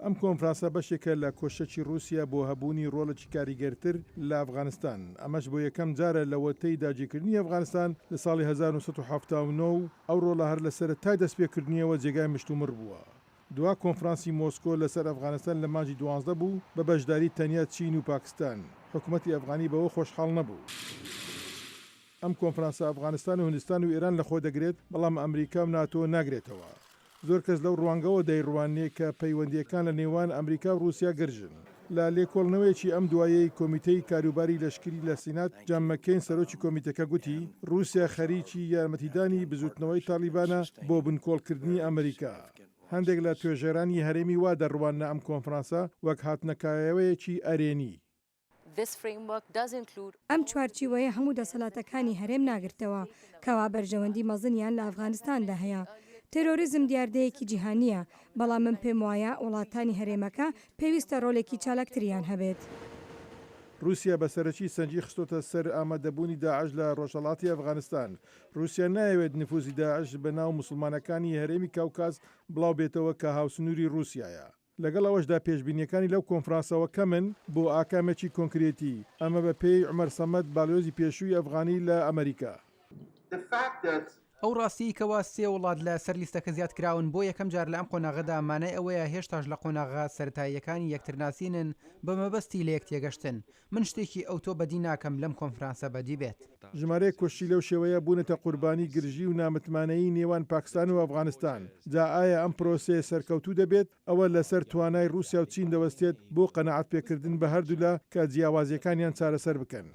ئەم کۆنفرانسە بەشێکە لە کۆشەکی رووسیا بۆ هەبوونی ڕۆڵێکی کاریگەرتر لە ئەفغانستان. ئەمەش بۆ یەکەم جارە لە وەتەی داگیرکردنی ئەفغانستان لە ساڵی 1970 و ئەو ڕۆڵە هەر لە سەرەتای دەستپێکردنیەوە جێگای مشتومڕ بووە. دوا کۆنفرانسی مۆسکۆ لەسەر ئەفغانستان لە مانجی 12 بوو بە بەشداری تەنیا چین و پاکستان. حکوومەتی ئەفغانی بەوە خۆشحاڵ نەبوو. ئەم کۆنفرانسە ئەفغانستان و هندستان و ئێران لەخۆ دەگرێت، بەڵام ئەمریکا و ناتۆ ناگرێتەوە. زۆر کەس لەو ڕوانگەوە دەیڕوانێت کە پەیوەندیەکان لە نێوان ئەمریکا و رووسیا گرژن. لە لێکۆڵنەوەیەکی ئەم دوایەی کۆمیتەی کاروباری لەشکری لە سینات جان مەکەین سەرۆکی کۆمیتەکە گوتی رووسیا خەریکی یارمەتیدانی بزوتنەوەی تالیبانە بۆ بنکۆڵکردنی ئەمریکا. هەندێک لە توێژەرانی هەرێمی وا دەڕوانە ئەم کۆنفرانسە وەک هاتنەکایەوەیەکی ئەرێنی. ئەم چوارچیوەیە هەموو دەسەڵاتەکانی هەرێم ناگرتەوە کەوا بەرژەوەندی مەزنیان لە ئەفغانستاندا هەیە. تێرۆریزم دیاردەیەکی جیهانیە، بەڵام من پێم وایە وڵاتانی هەرێمەکە پێویستە ڕۆڵێکی چالاکتریان هەبێت. رووسیا بەسەرەکی سەنجی خستۆتە سەر ئامادەبوونی داعش لە ڕۆژهەڵاتی ئەفغانستان. رووسیا نایەوێت نفوزی داعش بە ناو موسڵمانەکانی هەرێمی کاوکاز بڵاو بێتەوە کە هاوسنووری رووسیایە. لەگەڵ ئەوەشدا پێشبینیەکانی لەو کۆنفرانسەوە کەمن بۆ ئاکامێکی کۆنکرێتی. ئەمە بە پێی عومەر سەمەد باڵیۆزی پێشووی ئەفغانی لە ئەمریکا. ئەو ڕاستی کەوا سێ وڵات لە سەر لیستەکە زیاد کراون بۆ یەکەم جار لە ئەم قۆناغەدا مانای ئەوەیە هێشتاش لە قۆناغا سەرەتاییەکانی یەکترناسینن بە مەبەستی لە یەک تێگەشتن. من شتێکی ئەوتۆ بەدی ناکەم لەم کۆنفرانسە بەدی بێت. ژمارەیە کوشتی لەو شێوەیە بوونەتە قوربانی گرژی و نامتمانەیی نێوان پاکستان و ئەفغانستان. جا ئایا ئەم پرۆسەیە سەرکەوتوو دەبێت ئەوە لەسەر توانای رووسیا و چین دەوەستێت بۆ قەنەعەت پێکردن بە هەردوولا کە جیاوازیەکانیان چارەسەر بکەن.